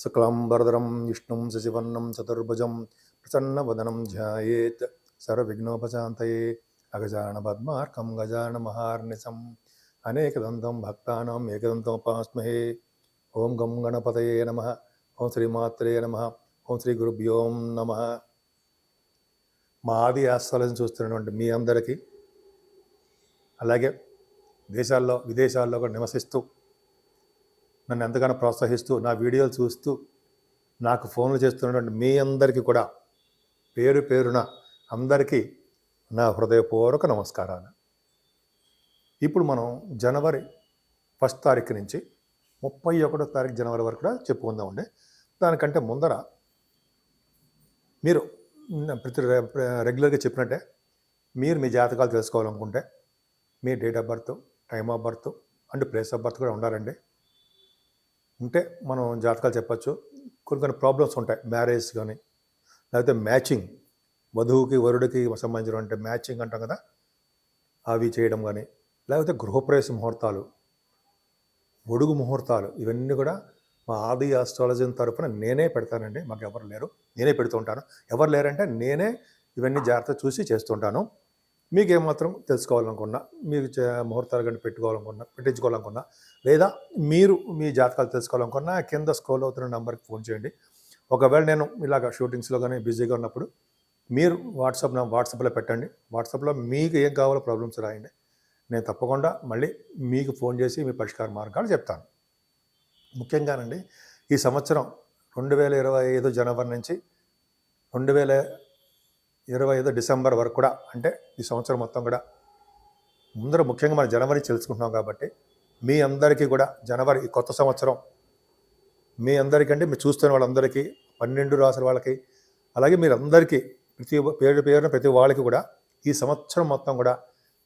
శుక్లాంబరధరం విష్ణుం శశివర్ణం చతుర్భుజం ప్రసన్నవదనం ధ్యాయేత్ సర్వవిఘ్నోపశాంతయే అగజానన పద్మార్కం గజానన మహార్నిశం అనేకదంతం భక్తానాం ఏకదంతముపాస్మహే. ఓం గం గణపతయే నమః. ఓం శ్రీమాత్రే నమః. ఓం శ్రీ గురుభ్యో నమః. మా ఆది ఆస్థాలను చూస్తున్నటువంటి మీ అందరికీ, అలాగే దేశాల్లో విదేశాల్లో కూడా నివసిస్తూ నన్ను ఎంతగానో ప్రోత్సహిస్తూ నా వీడియోలు చూస్తూ నాకు ఫోన్లు చేస్తున్నటువంటి మీ అందరికీ కూడా పేరు పేరున అందరికీ నా హృదయపూర్వక నమస్కారాలు. ఇప్పుడు మనం జనవరి 1 తారీఖు నుంచి 31 తారీఖు జనవరి వరకు కూడా చెప్పుకుందామండి. దానికంటే ముందర మీరు ప్రతి రెగ్యులర్గా చెప్పినట్టే మీరు మీ జాతకాలు తెలుసుకోవాలనుకుంటే మీ date of birth, time of birth and place of birth కూడా ఉండాలండి. ఉంటే మనం జాతకాలు చెప్పచ్చు. కొన్ని ప్రాబ్లమ్స్ ఉంటాయి, మ్యారేజ్ కానీ, లేకపోతే మ్యాచింగ్, వధువుకి వరుడికి సంబంధించినటువంటి మ్యాచింగ్ అంటాం కదా, అవి చేయడం కానీ, లేకపోతే గృహప్రవేశ ముహూర్తాలు, ఒడుగు ముహూర్తాలు, ఇవన్నీ కూడా మా ఆది ఆస్ట్రాలజీ తరఫున నేనే పెడతానండి. మాకు ఎవరు లేరు, నేనే పెడుతూ ఉంటాను. ఎవరు లేరంటే నేనే ఇవన్నీ జాగ్రత్త చూసి చేస్తుంటాను. మీకు ఏమాత్రం తెలుసుకోవాలనుకున్నా, మీరు ముహూర్తాలు కానీ పెట్టించుకోవాలనుకున్నా, లేదా మీరు మీ జాతకాలు తెలుసుకోవాలనుకున్నా కింద స్క్రోల్ అవుతున్న నెంబర్కి ఫోన్ చేయండి. ఒకవేళ నేను ఇలాగ షూటింగ్స్లో కానీ బిజీగా ఉన్నప్పుడు మీరు వాట్సాప్లో పెట్టండి. వాట్సాప్లో మీకు ఏం కావాలో ప్రాబ్లమ్స్ రాయండి. నేను తప్పకుండా మళ్ళీ మీకు ఫోన్ చేసి మీ పరిష్కార మార్గాలు చెప్తాను. ముఖ్యంగానండి, ఈ సంవత్సరం 2025 జనవరి నుంచి 2025 డిసెంబర్ వరకు కూడా, అంటే ఈ సంవత్సరం మొత్తం కూడా ముందర ముఖ్యంగా మనం జనవరి తెలుసుకుంటున్నాం కాబట్టి మీ అందరికీ కూడా జనవరి ఈ కొత్త సంవత్సరం మీ అందరికంటే మీరు చూస్తున్న వాళ్ళందరికీ, 12 రాసుల వాళ్ళకి, అలాగే మీరందరికీ పేరున ప్రతి వాళ్ళకి కూడా ఈ సంవత్సరం మొత్తం కూడా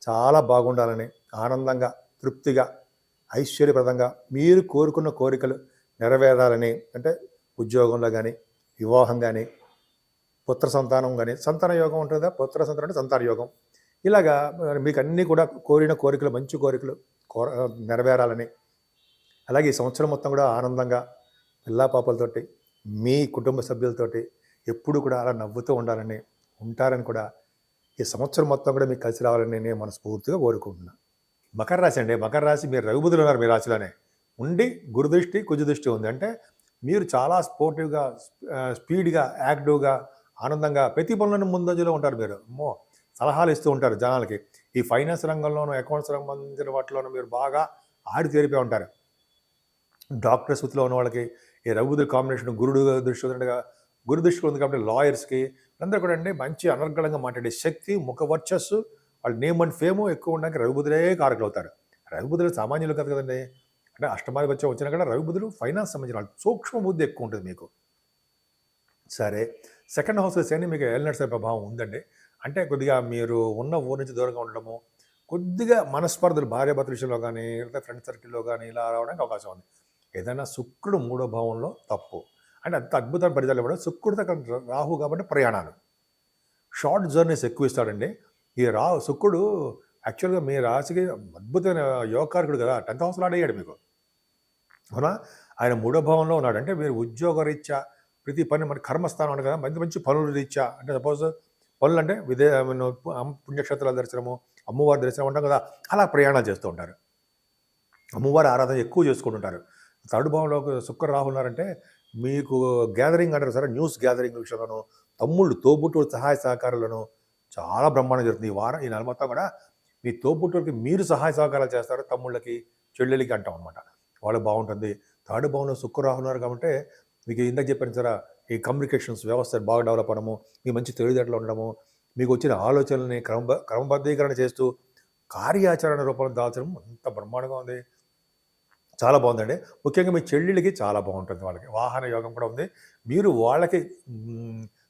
చాలా బాగుండాలని, ఆనందంగా, తృప్తిగా, ఐశ్వర్యప్రదంగా మీరు కోరుకున్న కోరికలు నెరవేరాలని, అంటే ఉద్యోగంలో కానీ, వివాహం కానీ, పుత్ర సంతానం కానీ, సంతాన యోగం ఉంటుందా, పుత్ర సంతానం అంటే సంతాన యోగం, ఇలాగా మీకు అన్నీ కూడా కోరిన కోరికలు, మంచి కోరికలు నెరవేరాలని, అలాగే ఈ సంవత్సరం మొత్తం కూడా ఆనందంగా పిల్లా పాపలతోటి మీ కుటుంబ సభ్యులతోటి ఎప్పుడు కూడా అలా నవ్వుతూ ఉంటారని కూడా ఈ సంవత్సరం మొత్తం కూడా మీకు కలిసి రావాలని నేను మనస్ఫూర్తిగా కోరుకుంటున్నాను. మకర రాశి అండి. మకర రాశి, మీరు రఘుబుధులు ఉన్నారు మీ రాశిలోనే ఉండి, గురుదృష్టి కుజదృష్టి ఉంది. అంటే మీరు చాలా స్పోర్టివ్గా, స్పీడ్గా, యాక్టివ్గా, ఆనందంగా ప్రతి పనులను ముందంజలో ఉంటారు. మీరు సలహాలు ఇస్తూ ఉంటారు జనాలకి. ఈ ఫైనాన్స్ రంగంలోనూ, అకౌంట్స్ సంబంధించిన వాటిలోనూ మీరు బాగా ఆడితేరిపోయి ఉంటారు. డాక్టర్స్ వృత్తిలో ఉన్న వాళ్ళకి ఈ రఘుబుధుల కాంబినేషన్, గురుడు దృష్టి ఉన్నట్టుగా గురు దృష్టి ఉంది కాబట్టి లాయర్స్కి అందరూ కూడా అండి మంచి అనర్గళంగా మాట్లాడే శక్తి, ముఖ వర్చస్సు, వాళ్ళ నేమ్ అండ్ ఫేము ఎక్కువ ఉండడానికి రఘుబుధులే కారకులు అవుతారు. రఘుబుధులు సామాన్యులు కాదు కదండి. అంటే అష్టమాధిపత్యం వచ్చినా కూడా రఘుబుధులు ఫైనాన్స్ సంబంధించిన సూక్ష్మ బుద్ధి ఎక్కువ ఉంటుంది మీకు. సరే, సెకండ్ హౌస్లో శని మీకు ఏలినట్సే ప్రభావం ఉందండి. అంటే కొద్దిగా మీరు ఉన్న ఊరి నుంచి దూరంగా ఉండడము, కొద్దిగా మనస్పర్ధలు భార్యాభర్తల విషయంలో కానీ, లేదా ఫ్రెండ్ సర్కిల్లో కానీ ఇలా రావడానికి అవకాశం ఉంది. ఏదైనా శుక్రుడు 3వ భావంలో తప్పు, అంటే అంత అద్భుతమైన ఫలితాలు ఇవ్వడం. శుక్రుడితో రాహు కాబట్టి ప్రయాణాలు, షార్ట్ జర్నీస్ ఎక్కువ ఇస్తాడండి. ఈ శుక్రుడు యాక్చువల్గా మీ రాశికి అద్భుతమైన యోగకారకుడు కదా, 10th హౌస్లో ఆడయ్యాడు మీకు, అవునా? ఆయన 3వ భావంలో ఉన్నాడు. అంటే మీరు ఉద్యోగరీత్యా ప్రతి పని, మన కర్మస్థానం ఉంది కదా, మంచి మంచి పనుల రీత్యా, అంటే సపోజ్ పనులు అంటే పుణ్యక్షేత్రాల దర్శనము, అమ్మవారి దర్శనం ఉంటాం కదా, అలా ప్రయాణాలు చేస్తూ ఉంటారు. అమ్మవారి ఆరాధన ఎక్కువ చేసుకుంటుంటారు. 3rd భావంలో శుక్ర రాహు ఉన్నారంటే మీకు గ్యాదరింగ్ అంటారు సరే, న్యూస్ గ్యాదరింగ్ విషయంలోనూ, తమ్ముళ్ళు తోబుట్టువుల సహాయ సహకారాలను చాలా బ్రహ్మాండం జరుగుతుంది. ఈ నెల మొత్తం కూడా మీ తోబుట్టువులకి మీరు సహాయ సహకారాలు చేస్తారు. తమ్ముళ్ళకి, చెల్లెలకి అంటాం అనమాట, వాళ్ళు బాగుంటుంది. 3rd భావంలో శుక్ర రాహు ఉన్నారు కాబట్టి మీకు ఇందాక చెప్పాను సరే, ఈ కమ్యూనికేషన్స్ వ్యవస్థ బాగా డెవలప్ అవ్వడము, మీ మంచి తెలివితేటలు ఉండడము, మీకు వచ్చిన ఆలోచనల్ని క్రమబద్ధీకరణ చేస్తూ కార్యాచరణ రూపంలో దాల్చడం అంత బ్రహ్మాండంగా ఉంది. చాలా బాగుందండి. ముఖ్యంగా మీ చెల్లెళ్ళకి చాలా బాగుంటుంది. వాళ్ళకి వాహన యోగం కూడా ఉంది. మీరు వాళ్ళకి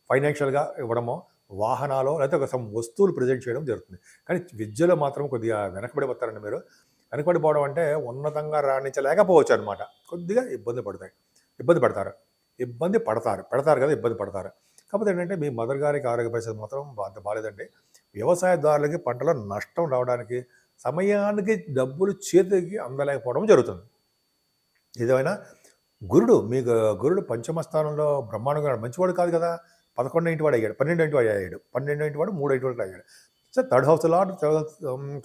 ఫైనాన్షియల్గా ఇవ్వడమో, వాహనాలు లేకపోతే ఒక వస్తువులు ప్రజెంట్ చేయడం జరుగుతుంది. కానీ విద్యలో మాత్రం కొద్దిగా వెనకబడిపోతారండి మీరు. వెనకబడిపోవడం అంటే ఉన్నతంగా రాణించలేకపోవచ్చు అనమాట. కొద్దిగా ఇబ్బంది పడతారు. పెడతారు కదా, ఇబ్బంది పడతారు. కాకపోతే ఏంటంటే మీ మదర్ గారికి ఆరోగ్య పరిస్థితి మాత్రం బాగాలేదండి. వ్యవసాయదారులకి పంటలో నష్టం రావడానికి, సమయానికి డబ్బులు చేతికి అందలేకపోవడం జరుగుతుంది. ఏదేమైనా గురుడు పంచమ స్థానంలో బ్రహ్మాండంగా ఉన్నాడు. మంచివాడు కాదు కదా. 11 ఇంటి వాడు అయ్యాడు, 12 ఇంటి వాడు అయ్యాడు, 12 ఇంటి వాడు 3 ఇంటి వాడు అయ్యాడు. So third house lord,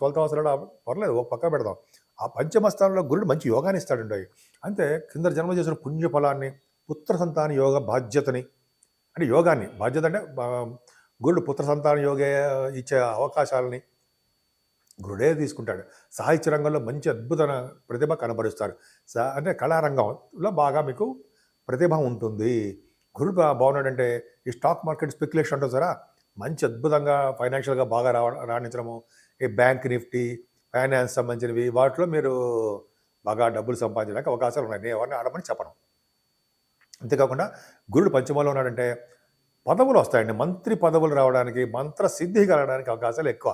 12th house lord పర్లేదు, ఒక పక్క పెడదాం. ఆ పంచమ స్థానంలో గురుడు మంచి యోగాన్ని ఇస్తాడండి. అంతే కింద జన్మ చేసిన పుణ్య ఫలాన్ని, పుత్ర సంతాన యోగ బాధ్యతని, అంటే యోగాన్ని, బాధ్యత అంటే గురుడు పుత్ర సంతాన యోగ ఇచ్చే అవకాశాలని గురుడే తీసుకుంటాడు. సాహిత్య రంగంలో మంచి అద్భుతమైన ప్రతిభ కనబరుస్తారు. అంటే కళారంగంలో బాగా మీకు ప్రతిభ ఉంటుంది. గురుడు బాగున్నాడంటే ఈ స్టాక్ మార్కెట్ స్పెక్యులేషన్ ఉంటుంది సరే, మంచి అద్భుతంగా ఫైనాన్షియల్గా బాగా రాణించడము, ఈ బ్యాంక్ నిఫ్టీ, ఫైనాన్స్ సంబంధించినవి, వాటిలో మీరు బాగా డబ్బులు సంపాదించడానికి అవకాశాలు ఉన్నాయి. నేను ఎవరిని ఆడమని చెప్పను. అంతేకాకుండా గురుడు పంచమంలో ఉన్నాడంటే పదవులు వస్తాయండి. మంత్రి పదవులు రావడానికి, మంత్ర సిద్ధి కలగడానికి అవకాశాలు ఎక్కువ.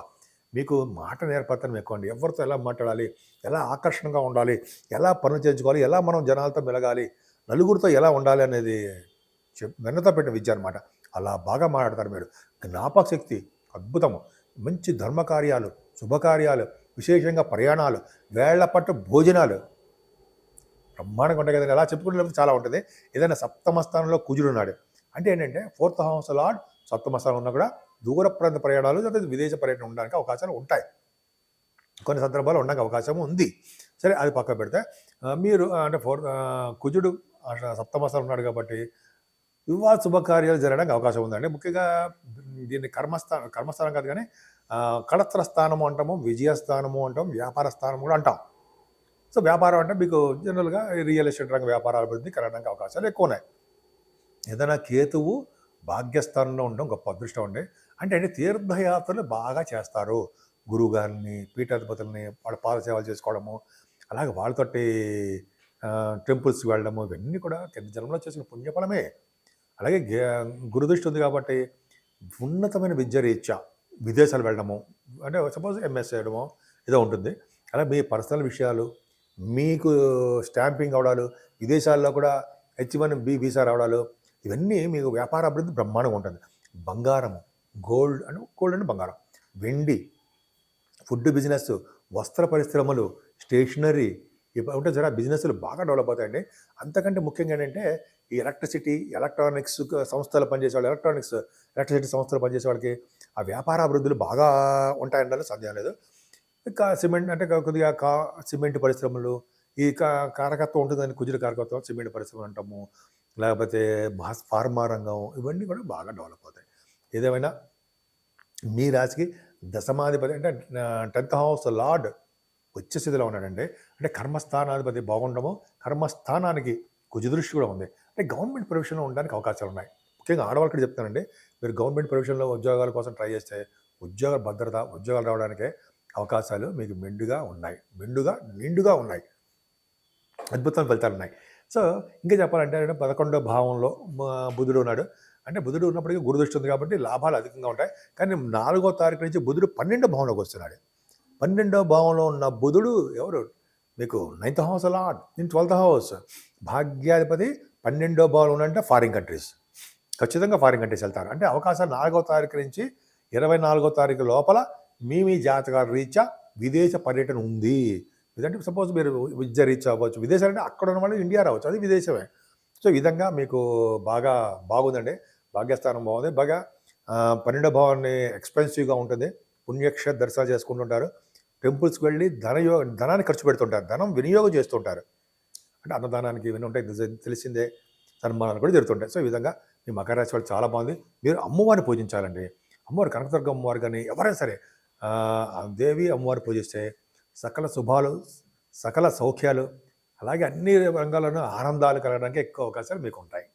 మీకు మాట నేర్పడతాను ఎక్కువ అండి. ఎవరితో ఎలా మాట్లాడాలి, ఎలా ఆకర్షణగా ఉండాలి, ఎలా పనులు చేయించుకోవాలి, ఎలా మనం జనాలతో మెలగాలి, నలుగురితో ఎలా ఉండాలి అనేది వెన్నతో పెట్టిన విద్య అనమాట. అలా బాగా మాట్లాడతారు మీరు. జ్ఞాపక శక్తి అద్భుతము. మంచి ధర్మకార్యాలు, శుభకార్యాలు, విశేషంగా ప్రయాణాలు, వేళ్ల పట్టు భోజనాలు బ్రహ్మాండంగా ఉంటాయి కదండి. అలా చెప్పుకునేటప్పుడు చాలా ఉంటుంది. ఏదైనా సప్తమ స్థానంలో కుజుడు ఉన్నాడు అంటే ఏంటంటే 4th హౌస్ లార్డ్ సప్తమ స్థానం ఉన్నా కూడా దూర ప్రాంత ప్రయాణాలు లేదా విదేశ పర్యటన ఉండడానికి అవకాశాలు ఉంటాయి. కొన్ని సందర్భాలు ఉండడానికి అవకాశం ఉంది. సరే, అది పక్క పెడితే మీరు అంటే కుజుడు సప్తమ స్థానం ఉన్నాడు కాబట్టి వివాహ శుభకార్యాలు జరగడానికి అవకాశం ఉందండి. ముఖ్యంగా దీన్ని కర్మస్థానం కాదు కానీ కళత్ర స్థానము అంటాము, విజయస్థానము అంటాం, వ్యాపార స్థానం కూడా అంటాం. సో వ్యాపారం అంటే మీకు జనరల్గా రియల్ ఎస్టేట్ రంగ వ్యాపారాల అభివృద్ధి కలగడానికి అవకాశాలు ఎక్కువ ఉన్నాయి. ఏదైనా కేతువు భాగ్యస్థానంలో ఉండడం గొప్ప అదృష్టం అండి. అంటే తీర్థయాత్రలు బాగా చేస్తారు. గురువు గారిని, పీఠాధిపతులని వాళ్ళ పాదసేవలు చేసుకోవడము, అలాగే వాళ్ళతోటి టెంపుల్స్కి వెళ్ళడము, ఇవన్నీ కూడా కింద జన్మలో చేసిన పుణ్యఫలమే. అలాగే గురుదృష్టి ఉంది కాబట్టి ఉన్నతమైన విద్య రీత్యా విదేశాలు వెళ్ళడము, అంటే సపోజ్ ఎంఎస్ చేయడము ఏదో ఉంటుంది. అలా మీ పర్సనల్ విషయాలు, మీకు స్టాంపింగ్ అవడాలు, విదేశాల్లో కూడా H1B వీసా రావడాలు, ఇవన్నీ మీకు వ్యాపార అభివృద్ధి బ్రహ్మాండంగా ఉంటుంది. బంగారము, గోల్డ్ అంటే బంగారం, వెండి, ఫుడ్ బిజినెస్, వస్త్ర పరిశ్రమలు, స్టేషనరీ ఇవి ఉంటే జర బిజినెస్లు బాగా డెవలప్ అవుతాయండి. అంతకంటే ముఖ్యంగా ఏంటంటే ఈ ఎలక్ట్రిసిటీ, ఎలక్ట్రానిక్స్ సంస్థలు పనిచేసే వాళ్ళు, ఎలక్ట్రిసిటీ సంస్థలు పనిచేసే వాళ్ళకి ఆ వ్యాపార అభివృద్ధులు బాగా ఉంటాయన్నది సందేహం లేదు. ఇంకా సిమెంట్ అంటే కొద్దిగా సిమెంట్ పరిశ్రమలు, ఈ కారకత్వం ఉంటుందని కుజుడు కారకత్వం, సిమెంట్ పరిశ్రమలు అంటాము, లేకపోతే ఫార్మా రంగం, ఇవన్నీ కూడా బాగా డెవలప్ అవుతాయి. ఏదేమైనా మీ రాశికి దశమాధిపతి అంటే 10th హౌస్ లార్డ్ ఉచ్చ స్థితిలో ఉన్నాడండి. అంటే కర్మస్థానాధిపతి బాగుండము, కర్మస్థానానికి కుజదృష్టి కూడా ఉంది. అంటే గవర్నమెంట్ ప్రొఫెషన్లో ఉండడానికి అవకాశాలు ఉన్నాయి. ముఖ్యంగా ఆడవాళ్ళకి చెప్తానండి, మీరు గవర్నమెంట్ ప్రొఫెషన్లో ఉద్యోగాల కోసం ట్రై చేస్తే ఉద్యోగ భద్రత, ఉద్యోగాలు రావడానికే అవకాశాలు మీకు నిండుగా ఉన్నాయి. అద్భుతమైన ఫలితాలు ఉన్నాయి. సో ఇంకా చెప్పాలంటే 11వ భావంలో బుధుడు ఉన్నాడు. అంటే బుధుడు ఉన్నప్పటికీ గురుదృష్టి ఉంది కాబట్టి లాభాలు అధికంగా ఉంటాయి. కానీ 4వ తారీఖు నుంచి బుధుడు 12వ భావంలోకి వస్తున్నాడు. 12వ భావంలో ఉన్న బుధుడు ఎవరు? మీకు 9th house lord in 12th house. భాగ్యాధిపతి 12వ భావంలో ఉన్నంటే ఫారిన్ కంట్రీస్, ఖచ్చితంగా ఫారిన్ కంట్రీస్ వెళ్తారు. అంటే అవకాశాలు 4వ తారీఖు నుంచి 24వ తారీఖు లోపల మీ జాతకాల రీత్యా విదేశ పర్యటన ఉంది. ఇదంటే సపోజ్ మీరు విద్య రీచ్ అవ్వచ్చు, విదేశాలంటే అక్కడ ఉన్న వాళ్ళు ఇండియా రావచ్చు, అది విదేశమే. సో ఈ విధంగా మీకు బాగుందండి. భాగ్యస్థానం బాగుంది. బాగా 12వ భావాన్ని ఎక్స్పెన్సివ్గా ఉంటుంది. పుణ్యక్షేత్ర దర్శనాలు చేసుకుంటుంటారు. టెంపుల్స్కి వెళ్ళి ధనాన్ని ఖర్చు పెడుతుంటారు, ధనం వినియోగం చేస్తుంటారు. అంటే అన్నదానానికి ఇవన్నీ ఉంటాయి, తెలిసిందే. సన్మానాలు కూడా జరుగుతుంటాయి. సో ఈ విధంగా మీ మకర రాశి వాళ్ళు చాలా బాగుంది. మీరు అమ్మవారిని పూజించాలండి. అమ్మవారు కనకదుర్గ అమ్మవారు కానీ ఎవరైనా సరే దేవి అమ్మవారు పూజిస్తే సకల శుభాలు, సకల సౌఖ్యాలు, అలాగే అన్ని రంగాల్లోనూ ఆనందాలు కలగడానికి ఎక్కువ అవకాశాలు మీకు ఉంటాయి.